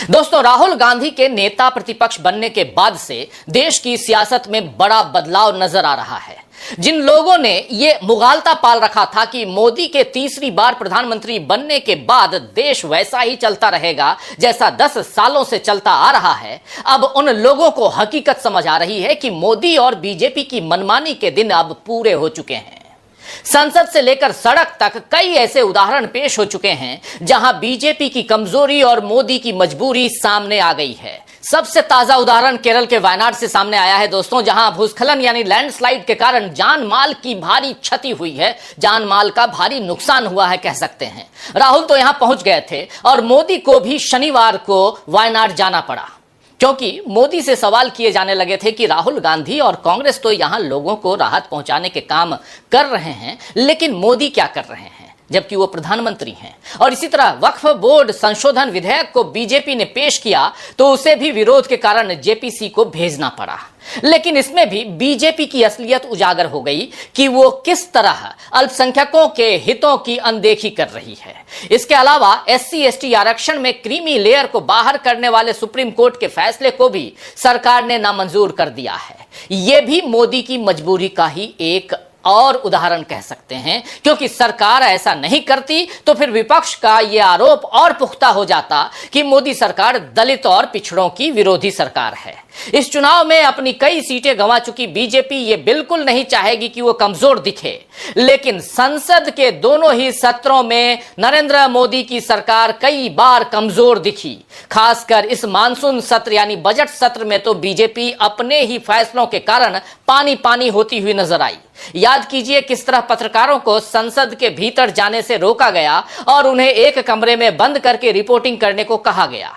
दोस्तों, राहुल गांधी के नेता प्रतिपक्ष बनने के बाद से देश की सियासत में बड़ा बदलाव नजर आ रहा है। जिन लोगों ने यह मुगालता पाल रखा था कि मोदी के तीसरी बार प्रधानमंत्री बनने के बाद देश वैसा ही चलता रहेगा जैसा 10 सालों से चलता आ रहा है, अब उन लोगों को हकीकत समझ आ रही है कि मोदी और बीजेपी की मनमानी के दिन अब पूरे हो चुके हैं। संसद से लेकर सड़क तक कई ऐसे उदाहरण पेश हो चुके हैं जहां बीजेपी की कमजोरी और मोदी की मजबूरी सामने आ गई है। सबसे ताजा उदाहरण केरल के वायनाड से सामने आया है दोस्तों, जहां भूस्खलन यानी लैंडस्लाइड के कारण जान माल की भारी क्षति हुई है, जान माल का भारी नुकसान हुआ है कह सकते हैं। राहुल तो यहां पहुंच गए थे और मोदी को भी शनिवार को वायनाड जाना पड़ा, क्योंकि मोदी से सवाल किए जाने लगे थे कि राहुल गांधी और कांग्रेस तो यहां लोगों को राहत पहुंचाने के काम कर रहे हैं, लेकिन मोदी क्या कर रहे हैं जबकि वो प्रधानमंत्री हैं। और इसी तरह वक्फ बोर्ड संशोधन विधेयक को बीजेपी ने पेश किया तो उसे भी विरोध के कारण जेपीसी को भेजना पड़ा। लेकिन इसमें भी बीजेपी की असलियत उजागर हो गई कि वो किस तरह अल्पसंख्यकों के हितों की अनदेखी कर रही है। इसके अलावा SC/ST आरक्षण में क्रीमी लेयर को बाहर करने वाले सुप्रीम कोर्ट के फैसले को भी सरकार ने नामंजूर कर दिया है। यह भी मोदी की मजबूरी का ही एक और उदाहरण कह सकते हैं, क्योंकि सरकार ऐसा नहीं करती तो फिर विपक्ष का यह आरोप और पुख्ता हो जाता कि मोदी सरकार दलित और पिछड़ों की विरोधी सरकार है। इस चुनाव में अपनी कई सीटें गंवा चुकी बीजेपी ये बिल्कुल नहीं चाहेगी कि वो कमजोर दिखे, लेकिन संसद के दोनों ही सत्रों में नरेंद्र मोदी की सरकार कई बार कमजोर दिखी। खासकर इस मानसून सत्र यानी बजट सत्र में तो बीजेपी अपने ही फैसलों के कारण पानी पानी होती हुई नजर आई। याद कीजिए किस तरह पत्रकारों को संसद के भीतर जाने से रोका गया और उन्हें एक कमरे में बंद करके रिपोर्टिंग करने को कहा गया।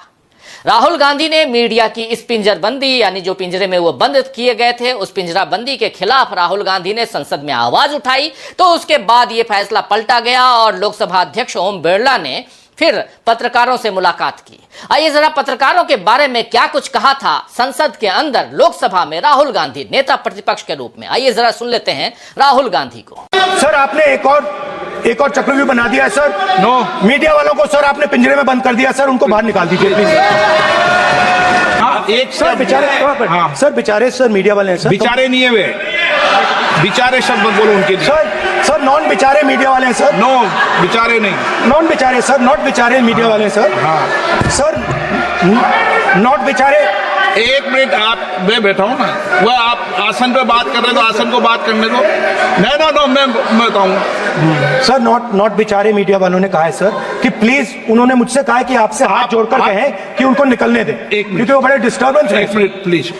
राहुल गांधी ने मीडिया की इस पिंजरबंदी यानी जो पिंजरे में वो बंद किए गए थे उस पिंजराबंदी के खिलाफ राहुल गांधी ने संसद में आवाज उठाई, तो उसके बाद यह फैसला पलटा गया और लोकसभा अध्यक्ष ओम बिरला ने फिर पत्रकारों से मुलाकात की। आइए जरा पत्रकारों के बारे में क्या कुछ कहा था संसद के अंदर लोकसभा में राहुल गांधी नेता प्रतिपक्ष के रूप में। आइए जरा सुन लेते हैं राहुल गांधी को। सर आपने एक और चक्रव्यूह बना दिया है सर। नो मीडिया वालों को सर आपने पिंजरे में बंद कर दिया सर, उनको बाहर निकाल दीजिए प्लीज। एक सर बेचारे सर बेचारे सर मीडिया वाले हैं सर। बेचारे नहीं है वे, बेचारे शब्द मत बोलो उनके लिए। सर नॉन बेचारे मीडिया वाले हैं सर। नो बेचारे नहीं, नॉन बेचारे सर, नॉट बेचारे मीडिया वाले हैं सर। हाँ सर नॉट बेचारे। एक मिनट आप, मैं बैठा हूँ ना, वह आप आसन पे बात कर रहे हो तो आसन को बात करने दो। नो मैं बताऊंगा सर। नॉट बेचारे मीडिया वालों ने कहा है सर कि प्लीज, उन्होंने मुझसे कहा है कि आपसे हाथ जोड़कर कहें कि उनको निकलने दें क्योंकि वो बड़े डिस्टर्बेंस है। एक मिनट प्लीज।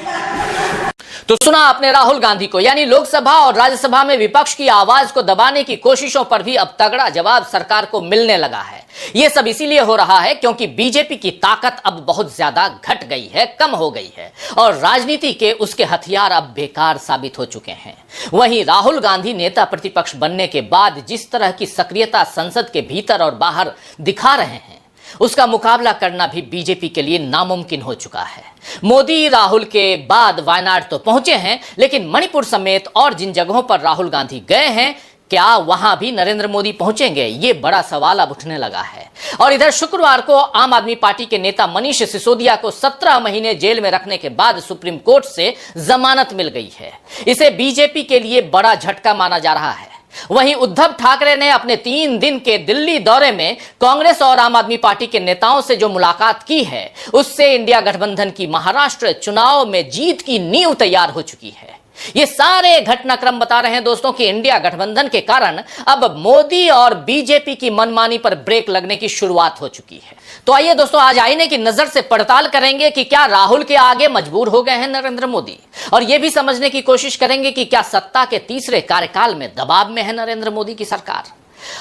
तो सुना आपने राहुल गांधी को, यानी लोकसभा और राज्यसभा में विपक्ष की आवाज को दबाने की कोशिशों पर भी अब तगड़ा जवाब सरकार को मिलने लगा है। यह सब इसीलिए हो रहा है क्योंकि बीजेपी की ताकत अब बहुत ज्यादा घट गई है, कम हो गई है और राजनीति के उसके हथियार अब बेकार साबित हो चुके हैं। वहीं राहुल गांधी नेता प्रतिपक्ष बनने के बाद जिस तरह की सक्रियता संसद के भीतर और बाहर दिखा रहे हैं, उसका मुकाबला करना भी बीजेपी के लिए नामुमकिन हो चुका है। मोदी राहुल के बाद वायनाड तो पहुंचे हैं, लेकिन मणिपुर समेत और जिन जगहों पर राहुल गांधी गए हैं, क्या वहां भी नरेंद्र मोदी पहुंचेंगे? ये बड़ा सवाल अब उठने लगा है। और इधर शुक्रवार को आम आदमी पार्टी के नेता मनीष सिसोदिया को 17 महीने जेल में रखने के बाद सुप्रीम कोर्ट से जमानत मिल गई है। इसे बीजेपी के लिए बड़ा झटका माना जा रहा है। वहीं उद्धव ठाकरे ने अपने 3 दिन के दिल्ली दौरे में कांग्रेस और आम आदमी पार्टी के नेताओं से जो मुलाकात की है, उससे इंडिया गठबंधन की महाराष्ट्र चुनाव में जीत की नींव तैयार हो चुकी है। ये सारे घटनाक्रम बता रहे हैं दोस्तों कि इंडिया गठबंधन के कारण अब मोदी और बीजेपी की मनमानी पर ब्रेक लगने की शुरुआत हो चुकी है। तो आइए दोस्तों, आज आईने की नजर से पड़ताल करेंगे कि क्या राहुल के आगे मजबूर हो गए हैं नरेंद्र मोदी, और यह भी समझने की कोशिश करेंगे कि क्या सत्ता के तीसरे कार्यकाल में दबाव में है नरेंद्र मोदी की सरकार,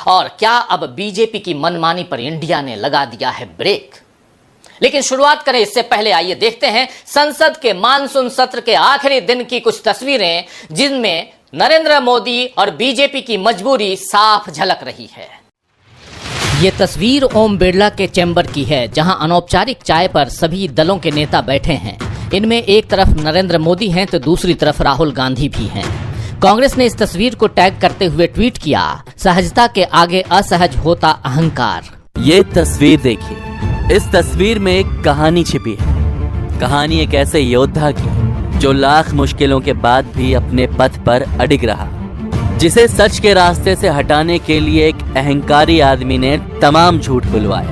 और क्या अब बीजेपी की मनमानी पर इंडिया ने लगा दिया है ब्रेक। लेकिन शुरुआत करें इससे पहले आइए देखते हैं संसद के मानसून सत्र के आखिरी दिन की कुछ तस्वीरें, जिनमें नरेंद्र मोदी और बीजेपी की मजबूरी साफ झलक रही है। ये तस्वीर ओम बिरला के चैम्बर की है, जहां अनौपचारिक चाय पर सभी दलों के नेता बैठे हैं। इनमें एक तरफ नरेंद्र मोदी हैं तो दूसरी तरफ राहुल गांधी भी हैं। कांग्रेस ने इस तस्वीर को टैग करते हुए ट्वीट किया, सहजता के आगे असहज होता अहंकार। ये तस्वीर देखिए, इस तस्वीर में एक कहानी छिपी है। कहानी एक ऐसे योद्धा की जो लाख मुश्किलों के बाद भी अपने पथ पर अडिग रहा, जिसे सच के रास्ते से हटाने के लिए एक अहंकारी आदमी ने तमाम झूठ बुलवाए,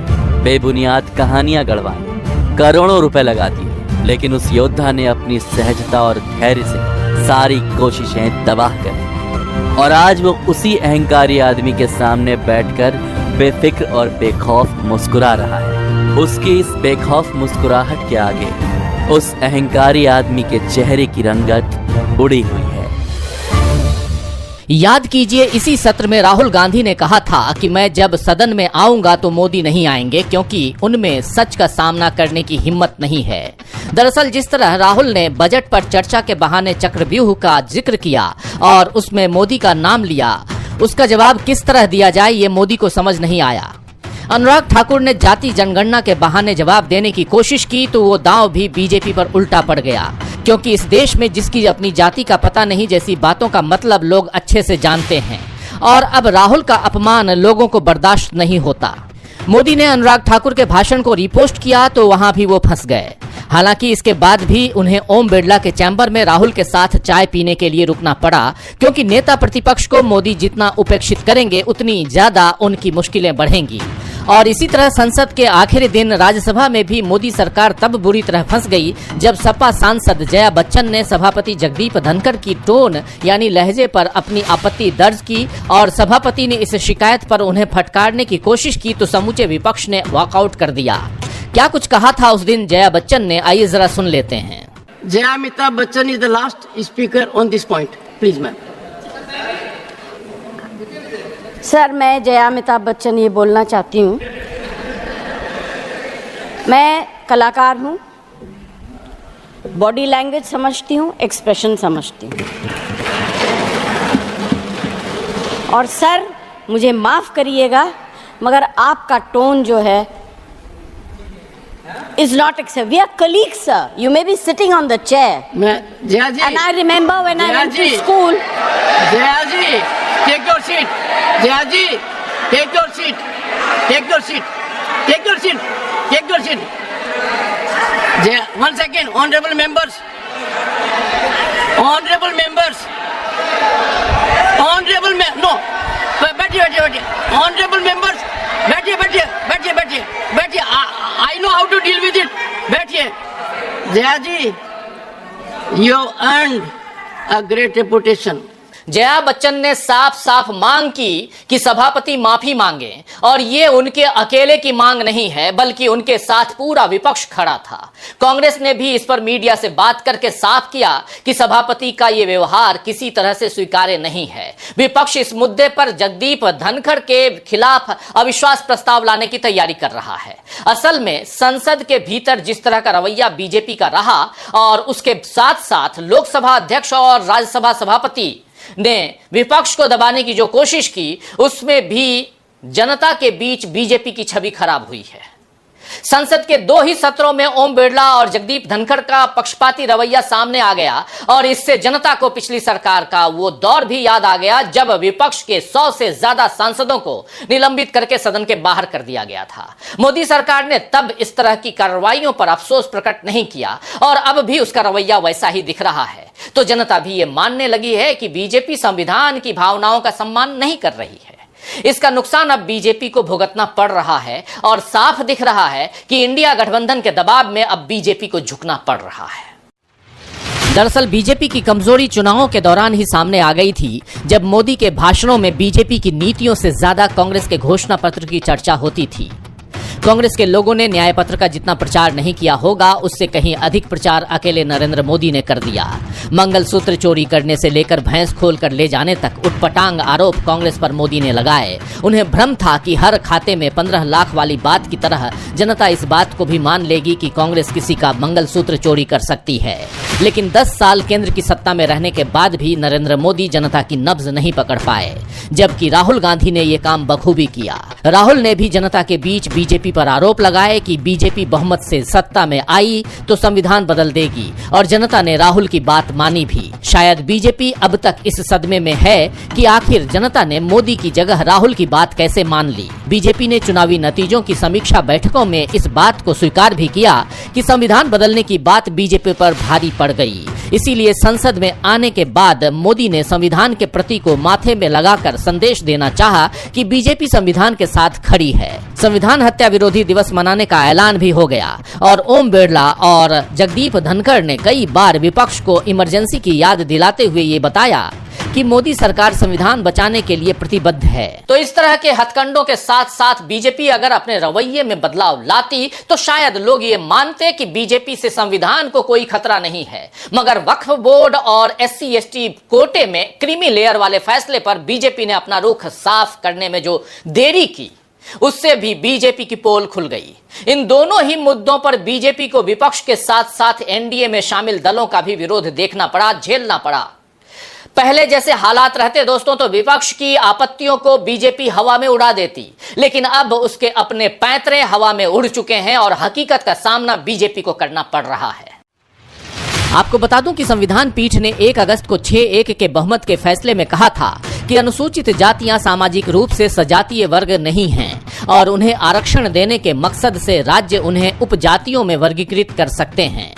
बेबुनियाद कहानियां गढ़वाई, करोड़ों रुपए लगा दिए, लेकिन उस योद्धा ने अपनी सहजता और धैर्य से सारी कोशिशें तबाह कर दी। और आज वो उसी अहंकारी आदमी के सामने बैठकर बेफिक्र और बेखौफ मुस्कुरा रहा है। उसकी इस बेखौफ मुस्कुराहट के आगे उस अहंकारी आदमी के चेहरे की रंगत उड़ी हुई है। याद कीजिए, इसी सत्र में राहुल गांधी ने कहा था कि मैं जब सदन में आऊंगा तो मोदी नहीं आएंगे, क्योंकि उनमें सच का सामना करने की हिम्मत नहीं है। दरअसल जिस तरह राहुल ने बजट पर चर्चा के बहाने चक्रव्यूह का जिक्र किया और उसमें मोदी का नाम लिया, उसका जवाब किस तरह दिया जाए ये मोदी को समझ नहीं आया। अनुराग ठाकुर ने जाति जनगणना के बहाने जवाब देने की कोशिश की तो वो दांव भी बीजेपी पर उल्टा पड़ गया, क्योंकि इस देश में जिसकी अपनी जाति का पता नहीं जैसी बातों का मतलब लोग अच्छे से जानते हैं, और अब राहुल का अपमान लोगों को बर्दाश्त नहीं होता। मोदी ने अनुराग ठाकुर के भाषण को रिपोस्ट किया तो वहां भी वो फंस गए। हालांकि इसके बाद भी उन्हें ओम बिरला के चैम्बर में राहुल के साथ चाय पीने के लिए रुकना पड़ा, क्योंकि नेता प्रतिपक्ष को मोदी जितना उपेक्षित करेंगे उतनी ज्यादा उनकी मुश्किलें बढ़ेंगी। और इसी तरह संसद के आखिरी दिन राज्यसभा में भी मोदी सरकार तब बुरी तरह फंस गई जब सपा सांसद जया बच्चन ने सभापति जगदीप धनखड़ की टोन यानी लहजे पर अपनी आपत्ति दर्ज की और सभापति ने इस शिकायत पर उन्हें फटकारने की कोशिश की तो समूचे विपक्ष ने वॉकआउट कर दिया। क्या कुछ कहा था उस दिन जया बच्चन ने, आइए जरा सुन लेते हैं। Jaya Amitabh Bachchan is the last speaker on this point, please ma'am. Sir, मैं जया अमिताभ बच्चन ये बोलना चाहती हूँ, मैं कलाकार हूँ, बॉडी लैंग्वेज समझती हूँ, एक्सप्रेशन समझती हूँ, और सर मुझे माफ़ करिएगा मगर आपका टोन जो है is not acceptable. We are colleagues, sir. You may be sitting on the chair. Jaya ji. And I remember when I went to school. Jaya ji, take your seat. Jaya ji, take your seat. Take your seat. Take your seat. Take your seat. Jaya, 1 second, honorable members. Honorable members. Honorable no. बैठिए. Honorable members. बैठिए. I know how to deal with it. बैठिए. जया जी, you earned a great reputation. Jaya Bachchan ने साफ साफ मांग की कि सभापति माफी मांगे, और ये उनके अकेले की मांग नहीं है बल्कि उनके साथ पूरा विपक्ष खड़ा था। कांग्रेस ने भी इस पर मीडिया से बात करके साफ किया कि सभापति का ये व्यवहार किसी तरह से स्वीकार्य नहीं है। विपक्ष इस मुद्दे पर जगदीप धनखड़ के खिलाफ अविश्वास प्रस्ताव लाने की तैयारी कर रहा है। असल में संसद के भीतर जिस तरह का रवैया बीजेपी का रहा और उसके साथ साथ लोकसभा अध्यक्ष और राज्यसभा सभापति ने विपक्ष को दबाने की जो कोशिश की, उसमें भी जनता के बीच बीजेपी की छवि खराब हुई है। संसद के 2 ही सत्रों में ओम बिरला और जगदीप धनखड़ का पक्षपाती रवैया सामने आ गया और इससे जनता को पिछली सरकार का वो दौर भी याद आ गया जब विपक्ष के 100 से ज्यादा सांसदों को निलंबित करके सदन के बाहर कर दिया गया था। मोदी सरकार ने तब इस तरह की कार्रवाइयों पर अफसोस प्रकट नहीं किया और अब भी उसका रवैया वैसा ही दिख रहा है। तो जनता भी ये मानने लगी है कि बीजेपी संविधान की भावनाओं का सम्मान नहीं कर रही है। इसका नुकसान अब बीजेपी को भुगतना पड़ रहा है और साफ दिख रहा है कि इंडिया गठबंधन के दबाव में अब बीजेपी को झुकना पड़ रहा है। दरअसल बीजेपी की कमजोरी चुनावों के दौरान ही सामने आ गई थी, जब मोदी के भाषणों में बीजेपी की नीतियों से ज्यादा कांग्रेस के घोषणा पत्र की चर्चा होती थी। कांग्रेस के लोगों ने न्याय पत्र का जितना प्रचार नहीं किया होगा, उससे कहीं अधिक प्रचार अकेले नरेंद्र मोदी ने कर दिया। मंगलसूत्र चोरी करने से लेकर भैंस खोल कर ले जाने तक उटपटांग आरोप कांग्रेस पर मोदी ने लगाए। उन्हें भ्रम था कि हर खाते में 15 लाख वाली बात की तरह जनता इस बात को भी मान लेगी कि कांग्रेस किसी का मंगलसूत्र चोरी कर सकती है। लेकिन 10 साल केंद्र की सत्ता में रहने के बाद भी नरेंद्र मोदी जनता की नब्ज नहीं पकड़ पाए, जबकि राहुल गांधी ने यह काम बखूबी किया। राहुल ने भी जनता के बीच बीजेपी बीजेपी पर आरोप लगाए कि बीजेपी बहुमत से सत्ता में आई तो संविधान बदल देगी और जनता ने राहुल की बात मानी भी। शायद बीजेपी अब तक इस सदमे में है कि आखिर जनता ने मोदी की जगह राहुल की बात कैसे मान ली। बीजेपी ने चुनावी नतीजों की समीक्षा बैठकों में इस बात को स्वीकार भी किया कि संविधान बदलने की बात बीजेपी पर भारी पड़ गई। इसीलिए संसद में आने के बाद मोदी ने संविधान के प्रति को माथे में लगाकर संदेश देना चाहा कि बीजेपी संविधान के साथ खड़ी है। संविधान हत्या विरोधी दिवस मनाने का ऐलान भी हो गया और ओम बिरला और जगदीप धनखड़ ने कई बार विपक्ष को इमरजेंसी की याद दिलाते हुए ये बताया कि मोदी सरकार संविधान बचाने के लिए प्रतिबद्ध है। तो इस तरह के हथकंडों के साथ साथ बीजेपी अगर अपने रवैये में बदलाव लाती तो शायद लोग ये मानते कि बीजेपी से संविधान को कोई खतरा नहीं है। मगर वक्फ बोर्ड और SC/ST कोटे में क्रीमी लेयर वाले फैसले पर बीजेपी ने अपना रुख साफ करने में जो देरी की, उससे भी बीजेपी की पोल खुल गई। इन दोनों ही मुद्दों पर बीजेपी को विपक्ष के साथ साथ एनडीए में शामिल दलों का भी विरोध देखना पड़ा, झेलना पड़ा। पहले जैसे हालात रहते दोस्तों तो विपक्ष की आपत्तियों को बीजेपी हवा में उड़ा देती, लेकिन अब उसके अपने पैंतरे हवा में उड़ चुके हैं और हकीकत का सामना बीजेपी को करना पड़ रहा है। आपको बता दूं कि संविधान पीठ ने 1 अगस्त को 6-1 के बहुमत के फैसले में कहा था कि अनुसूचित जातियां सामाजिक रूप से सजातीय वर्ग नहीं हैं और उन्हें आरक्षण देने के मकसद से राज्य उन्हें उपजातियों में वर्गीकृत कर सकते हैं।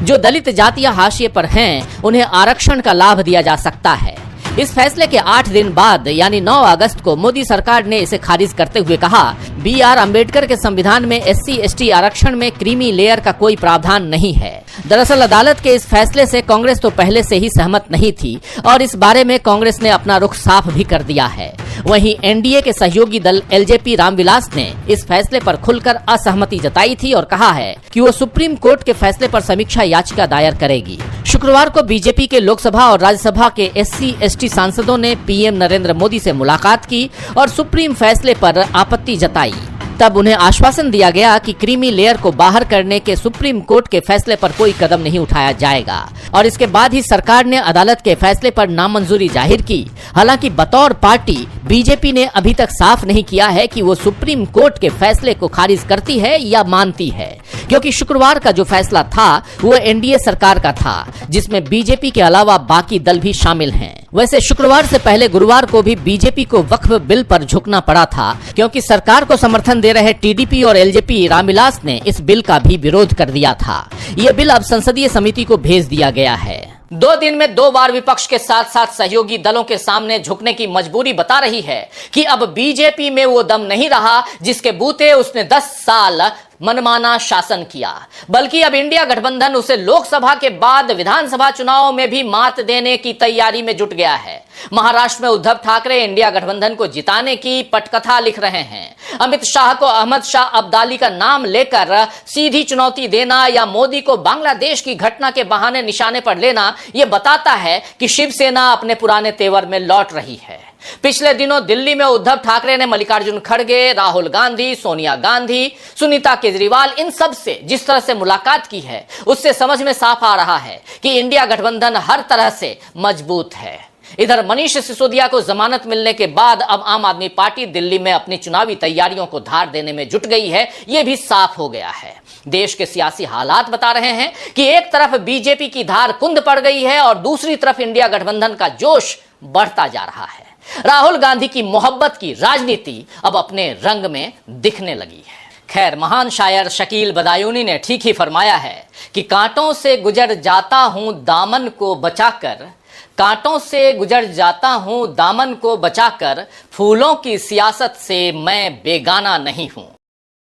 जो दलित जातियां हाशिए पर हैं उन्हें आरक्षण का लाभ दिया जा सकता है। इस फैसले के 8 दिन बाद यानी 9 अगस्त को मोदी सरकार ने इसे खारिज करते हुए कहा, BR अम्बेडकर के संविधान में SC/ST आरक्षण में क्रीमी लेयर का कोई प्रावधान नहीं है। दरअसल अदालत के इस फैसले से कांग्रेस तो पहले से ही सहमत नहीं थी और इस बारे में कांग्रेस ने अपना रुख साफ भी कर दिया है। वहीं एनडीए के सहयोगी दल LJP रामविलास ने इस फैसले पर खुलकर असहमति जताई थी और कहा है कि वो सुप्रीम कोर्ट के फैसले पर समीक्षा याचिका दायर करेगी। शुक्रवार को बीजेपी के लोकसभा और राज्यसभा के SC/ST सांसदों ने PM नरेंद्र मोदी से मुलाकात की और सुप्रीम फैसले पर आपत्ति जताई। तब उन्हें आश्वासन दिया गया कि क्रीमी लेयर को बाहर करने के सुप्रीम कोर्ट के फैसले पर कोई कदम नहीं उठाया जाएगा और इसके बाद ही सरकार ने अदालत के फैसले पर नामंजूरी जाहिर की। हालांकि बतौर पार्टी बीजेपी ने अभी तक साफ नहीं किया है कि वो सुप्रीम कोर्ट के फैसले को खारिज करती है या मानती है, क्योंकि शुक्रवार का जो फैसला था वो एनडीए सरकार का था जिसमें बीजेपी के अलावा बाकी दल भी शामिल हैं। वैसे शुक्रवार से पहले गुरुवार को भी बीजेपी को वक्फ बिल पर झुकना पड़ा था, क्योंकि सरकार को समर्थन दे रहे टीडीपी और LJP रामविलास ने इस बिल का भी विरोध कर दिया था। यह बिल अब संसदीय समिति को भेज दिया गया है। 2 दिन में 2 बार विपक्ष के साथ साथ सहयोगी दलों के सामने झुकने की मजबूरी बता रही है कि अब बीजेपी में वो दम नहीं रहा जिसके बूते उसने 10 साल मनमाना शासन किया, बल्कि अब इंडिया गठबंधन उसे लोकसभा के बाद विधानसभा चुनाव में भी मात देने की तैयारी में जुट गया है। महाराष्ट्र में उद्धव ठाकरे इंडिया गठबंधन को जिताने की पटकथा लिख रहे हैं। अमित शाह को अहमद शाह अब्दाली का नाम लेकर सीधी चुनौती देना या मोदी को बांग्लादेश की घटना के बहाने निशाने पर लेना, यह बताता है कि शिवसेना अपने पुराने तेवर में लौट रही है। पिछले दिनों दिल्ली में उद्धव ठाकरे ने मल्लिकार्जुन खड़गे, राहुल गांधी, सोनिया गांधी, सुनीता केजरीवाल इन सब से जिस तरह से मुलाकात की है उससे समझ में साफ आ रहा है कि इंडिया गठबंधन हर तरह से मजबूत है। इधर मनीष सिसोदिया को जमानत मिलने के बाद अब आम आदमी पार्टी दिल्ली में अपनी चुनावी तैयारियों को धार देने में जुट गई है, यह भी साफ हो गया है। देश के सियासी हालात बता रहे हैं कि एक तरफ बीजेपी की धार कुंद पड़ गई है और दूसरी तरफ इंडिया गठबंधन का जोश बढ़ता जा रहा है। राहुल गांधी की मोहब्बत की राजनीति अब अपने रंग में दिखने लगी है। खैर, महान शायर शकील बदायूनी ने ठीक ही फरमाया है कि कांटों से गुजर जाता हूं दामन को बचाकर, कांटों से गुजर जाता हूं दामन को बचाकर, फूलों की सियासत से मैं बेगाना नहीं हूं।